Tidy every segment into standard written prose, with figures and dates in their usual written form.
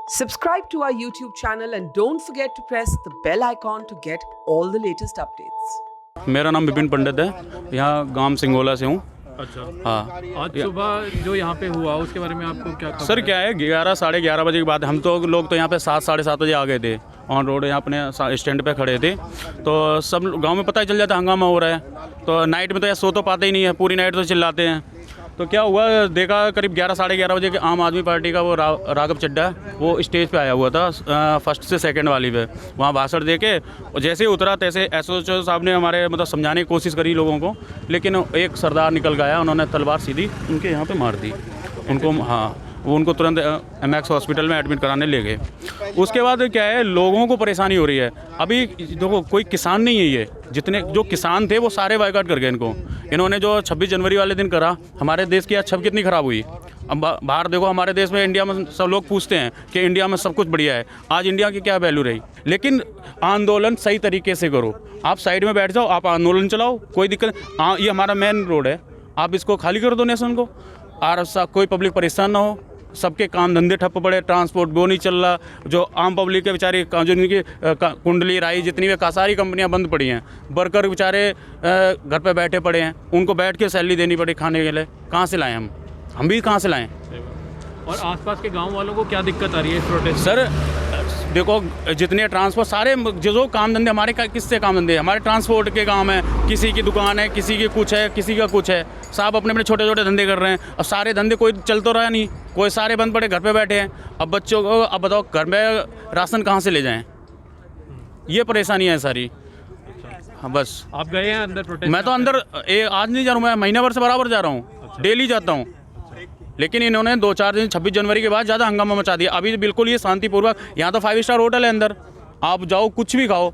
Subscribe to our YouTube channel and don't forget to press the bell icon to get all the latest updates. मेरा नाम विपिन पंडित है, यहाँ गांव सिंगोला से हूँ। अच्छा हाँ, आज सुबह जो यहाँ पे हुआ उसके बारे में आपको क्या खबर सर क्या है 11 साढ़े 11 बजे के बाद हम तो लोग तो यहाँ पे 7 साढ़े 7 बजे आ गए थे। ऑन रोड यहाँ अपने स्टैंड पे खड़े थे तो सब गांव में पता ही चल जाता हंगामा हो रहा है। तो नाइट में तो यार सो तो पाते ही नहीं है, पूरी नाइट तो चिल्लाते हैं। तो क्या हुआ, देखा करीब 11 साढ़े 11 बजे के आम आदमी पार्टी का वो राघव चड्ढा वो स्टेज पे आया हुआ था फर्स्ट से सेकंड वाली पे। वहाँ भाषण दे के जैसे ही उतरा तैसे एसओ साहब ने हमारे मतलब समझाने की कोशिश करी लोगों को, लेकिन एक सरदार निकल गया, उन्होंने तलवार सीधी उनके यहाँ पे मार दी उनको। हाँ, वो उनको तुरंत एमएक्स हॉस्पिटल में एडमिट कराने ले गए। उसके बाद क्या है, लोगों को परेशानी हो रही है। अभी देखो कोई किसान नहीं है, ये जितने जो किसान थे वो सारे बाइकआउट कर गए इनको। इन्होंने जो 26 जनवरी वाले दिन करा, हमारे देश की आज छवि कितनी ख़राब हुई। अब बाहर देखो, हमारे देश में इंडिया में सब लोग पूछते हैं कि इंडिया में सब कुछ बढ़िया है, आज इंडिया की क्या वैल्यू रही। लेकिन आंदोलन सही तरीके से करो, आप साइड में बैठ जाओ, आप आंदोलन चलाओ, कोई दिक्कत। ये हमारा मेन रोड है, आप इसको खाली कर दो नेशन को, और कोई पब्लिक परेशान ना हो। सबके काम धंधे ठप्प पड़े, ट्रांसपोर्ट वो नहीं चल रहा, जो आम पब्लिक के बेचारे जो इनकी कुंडली राई जितनी भी सारी कंपनियां बंद पड़ी हैं, वर्कर बेचारे घर पे बैठे पड़े हैं, उनको बैठ के सैलरी देनी पड़ी खाने के लिए। कहाँ से लाएं हम भी कहाँ से लाएं। और आसपास के गांव वालों को क्या दिक्कत आ रही है इस प्रोटेस्ट? सर देखो, जितने ट्रांसपोर्ट सारे जो काम धंधे हमारे किससे काम धंधे, हमारे ट्रांसपोर्ट के काम है, किसी की दुकान है, किसी की कुछ है, किसी का कुछ है, सब अपने अपने छोटे छोटे धंधे कर रहे हैं। अब सारे धंधे कोई चल तो रहा नहीं, कोई सारे बंद पड़े, घर पे बैठे हैं। अब बच्चों को अब बताओ घर में राशन कहाँ से ले जाएं, ये परेशानी है सारी। हाँ बस। आप गए हैं अंदर प्रोटेस्ट? मैं तो अंदर आज नहीं जा रहा हूँ, मैं महीना भर से बराबर जा रहा हूँ, डेली जाता हूँ। लेकिन इन्होंने 2-4 दिन 26 जनवरी के बाद ज़्यादा हंगामा मचा दिया। अभी बिल्कुल ये शांतिपूर्वक, यहाँ तो 5 स्टार होटल है, अंदर आप जाओ कुछ भी खाओ।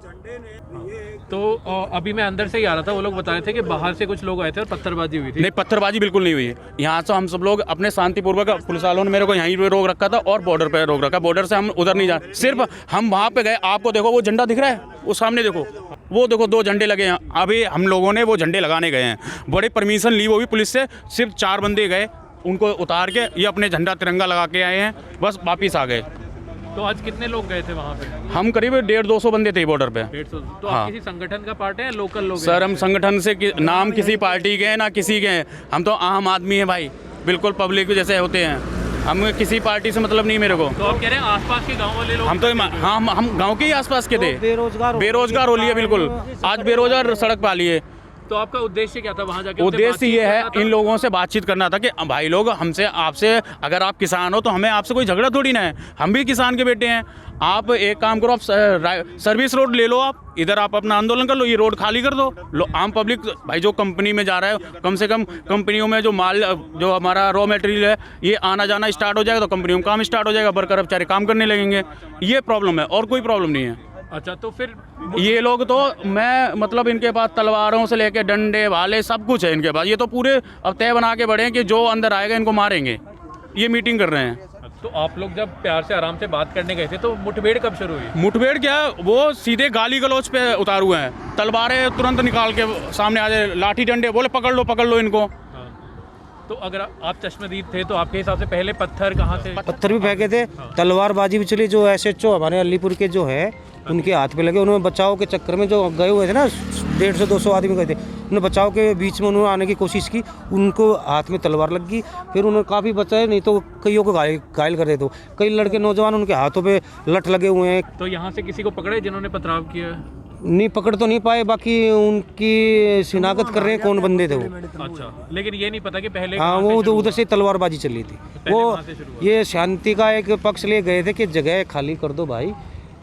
तो अभी मैं अंदर से ही आ रहा था, वो लोग बता रहे थे कि बाहर से कुछ लोग आए थे और पत्थरबाजी हुई थी। नहीं, पत्थरबाजी बिल्कुल नहीं हुई है। यहाँ से हम सब लोग अपने शांतिपूर्वक, पुलिस वालों ने मेरे को यहीं पे रोक रखा था और बॉर्डर पे रोक रखा। बॉर्डर से हम उधर नहीं जा, सिर्फ हम वहाँ पे गए। आपको देखो वो झंडा दिख रहा है, वो सामने देखो, वो देखो 2 झंडे लगे हैं। अभी हम लोगों ने वो झंडे लगाने गए हैं, बड़े परमिशन ली वो भी पुलिस से। सिर्फ 4 बंदे गए, उनको उतार के ये अपने झंडा तिरंगा लगा के आए हैं, बस वापिस आ गए। तो आज कितने लोग गए थे वहाँ पे? हम करीब 150-200 बंदे थे बॉर्डर पे। 150। तो हाँ। आप किसी संगठन का पार्ट है या लोकल लोग? सर हम संगठन से नाम किसी पार्टी के हैं ना किसी के हैं, हम तो आम आदमी हैं भाई, बिल्कुल पब्लिक जैसे होते हैं। हम किसी पार्टी से मतलब नहीं मेरे को। तो आप कह रहे हैं आसपास के गांव वाले लोग? हम तो हाँ, हम गांव के ही आसपास के थे। बेरोजगार हो लिए बिल्कुल, आज बेरोजगार सड़क पा लिए। तो आपका उद्देश्य क्या था वहाँ जाके? उद्देश्य ये है, इन लोगों से बातचीत करना था कि भाई लोग हमसे, आपसे, अगर आप किसान हो तो हमें आपसे कोई झगड़ा थोड़ी ना है, हम भी किसान के बेटे हैं। आप एक काम करो, आप सर्विस रोड ले लो, आप इधर आप अपना आंदोलन कर लो, ये रोड खाली कर दो। आम पब्लिक भाई जो कंपनी में जा रहा है, कम से कम कंपनियों में जो माल, जो हमारा रॉ मटेरियल है, ये आना जाना स्टार्ट हो जाएगा तो कंपनियों में काम स्टार्ट हो जाएगा, वर्कर बेचारे काम करने लगेंगे। ये प्रॉब्लम है और कोई प्रॉब्लम नहीं है। अच्छा, तो फिर ये लोग तो मैं मतलब इनके पास तलवारों से लेके डंडे भाले सब कुछ है इनके पास। ये तो पूरे अब तय बना के बढ़े हैं कि जो अंदर आएगा इनको मारेंगे, ये मीटिंग कर रहे हैं। तो आप लोग जब प्यार से आराम से बात करने गए थे तो मुठभेड़ कब शुरू हुई? मुठभेड़ क्या, वो सीधे गाली गलौज पे उतार हुए हैं, तलवारें तुरंत निकाल के सामने आ जाए, लाठी डंडे, बोले पकड़ लो इनको। तो अगर आप चश्मदीद थे तो आपके हिसाब से पहले पत्थर कहाँ से? पत्थर भी फेंके थे, तलवारबाजी भी चली। जो SHO हमारे अलीपुर के जो है उनके हाथ पे लगे, उन्होंने बचाव के चक्कर में जो गए हुए थे ना 150-200 आदमी गए थे, उन्होंने बचाव के बीच में उन्होंने आने की कोशिश की, उनको हाथ में तलवार लग गई, फिर उन्होंने काफ़ी बचाए, नहीं तो कईयों को घायल कर देते। कई लड़के नौजवान उनके हाथों पे लठ लगे हुए हैं। तो यहाँ से किसी को पकड़े जिन्होंने पथराव किया? नहीं, पकड़ तो नहीं पाए, बाकी उनकी शिनाख्त कर रहे हैं कौन बंदे थे वो। अच्छा, लेकिन ये नहीं पता कि पहले हाँ, वो तो उधर से तलवारबाजी चली थी। वो ये शांति का एक पक्ष ले गए थे कि जगह खाली कर दो भाई,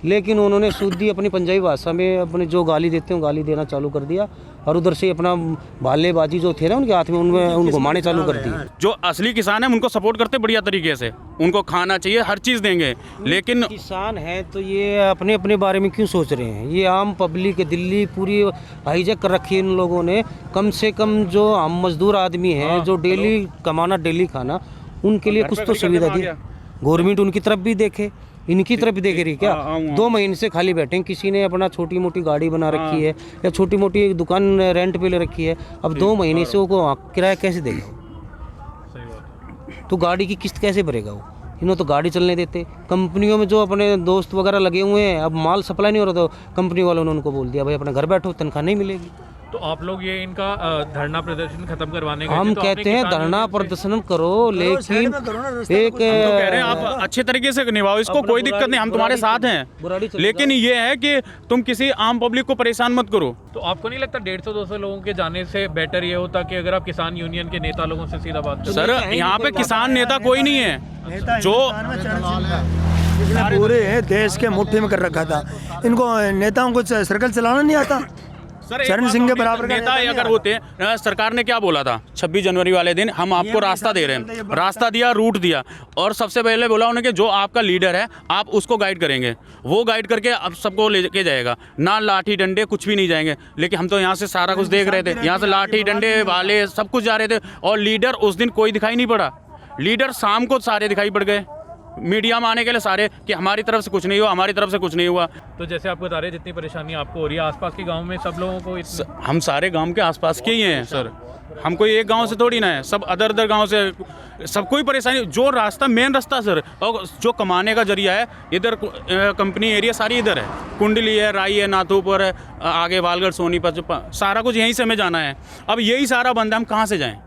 लेकिन उन्होंने शुद्ध अपनी पंजाबी भाषा में अपने जो गाली देते हैं गाली देना चालू कर दिया, और उधर से अपना भालेबाजी जो थे ना उनके हाथ में, उनमें उनको मारने चालू कर दी। जो असली किसान है उनको सपोर्ट करते बढ़िया तरीके से, उनको खाना चाहिए, हर चीज़ देंगे। लेकिन किसान है तो ये अपने अपने बारे में क्यों सोच रहे हैं? ये आम पब्लिक, दिल्ली पूरी हाईजैक कर रखी है इन लोगों ने। कम से कम जो हम मजदूर आदमी हैं, जो डेली कमाना डेली खाना, उनके लिए कुछ तो सुविधा दी। गवर्नमेंट उनकी तरफ भी देखे, इनकी तरफ भी देख रही क्या? 2 महीने से खाली बैठे हैं, किसी ने अपना छोटी मोटी गाड़ी बना रखी है या छोटी मोटी दुकान रेंट पे ले रखी है। अब 2 महीने से वो किराया कैसे देगा? तो गाड़ी की किस्त कैसे भरेगा वो? इन्होंने तो गाड़ी चलने देते। कंपनियों में जो अपने दोस्त वगैरह लगे हुए हैं, अब माल सप्लाई नहीं हो रहा तो कंपनी वालों ने उनको बोल दिया भाई अपने घर बैठो, तनख्वाह नहीं मिलेगी। तो आप लोग ये इनका धरना प्रदर्शन खत्म करवाने गए थे, हम तो आपने कहते हैं किसान धरना यूनियन से- प्रदर्शन करो, लेकिन एक तो कह रहे हैं आप अच्छे तरीके से निभाओ इसको, कोई दिक्कत नहीं, हम तुम्हारे साथ बुराड़ी हैं, चलेगा। लेकिन ये है कि तुम किसी आम पब्लिक को परेशान मत करो। तो आपको नहीं लगता 150-200 लोगों के जाने से बेटर ये होता कि अगर आप किसान यूनियन के नेता लोगों से सीधा बात करें? सर यहाँ पे किसान नेता कोई नहीं है जो जितने पूरे देश के मुट्ठी में कर रखा था, इनको नेताओं को सर्कल चलाना नहीं आता। सर एक चरण बात सिंह के होगी, बराबर का नेता नेता नहीं अगर है। होते, सरकार ने क्या बोला था 26 जनवरी वाले दिन, हम आपको रास्ता दे रहे हैं, रास्ता दिया, रूट दिया, और सबसे पहले बोला उन्होंने कि जो आपका लीडर है आप उसको गाइड करेंगे, वो गाइड करके अब सबको लेके जाएगा, ना लाठी डंडे कुछ भी नहीं जाएंगे। लेकिन हम तो यहाँ से सारा कुछ देख रहे थे, यहाँ से लाठी डंडे वाले सब कुछ जा रहे थे, और लीडर उस दिन कोई दिखाई नहीं पड़ा। लीडर शाम को सारे दिखाई पड़ गए, मीडिया में आने के लिए सारे कि हमारी तरफ से कुछ नहीं हुआ, हमारी तरफ से कुछ नहीं हुआ। तो जैसे आप बता रहे हैं जितनी परेशानी आपको हो रही है, आसपास के गांव में सब लोगों को हम सारे गांव के आसपास के ही हैं सर, हम कोई एक गांव से थोड़ी ना है, सब अदर अदर गांव से, सबको ही परेशानी। जो रास्ता मेन रास्ता सर, और जो कमाने का जरिया है, इधर कंपनी एरिया सारी इधर है, कुंडली है, राई है, नाथूपुर है, आगे वालगढ़, सोनीपत, सारा कुछ यहीं से हमें जाना है। अब यही सारा बंद है, हम कहाँ से जाएँ?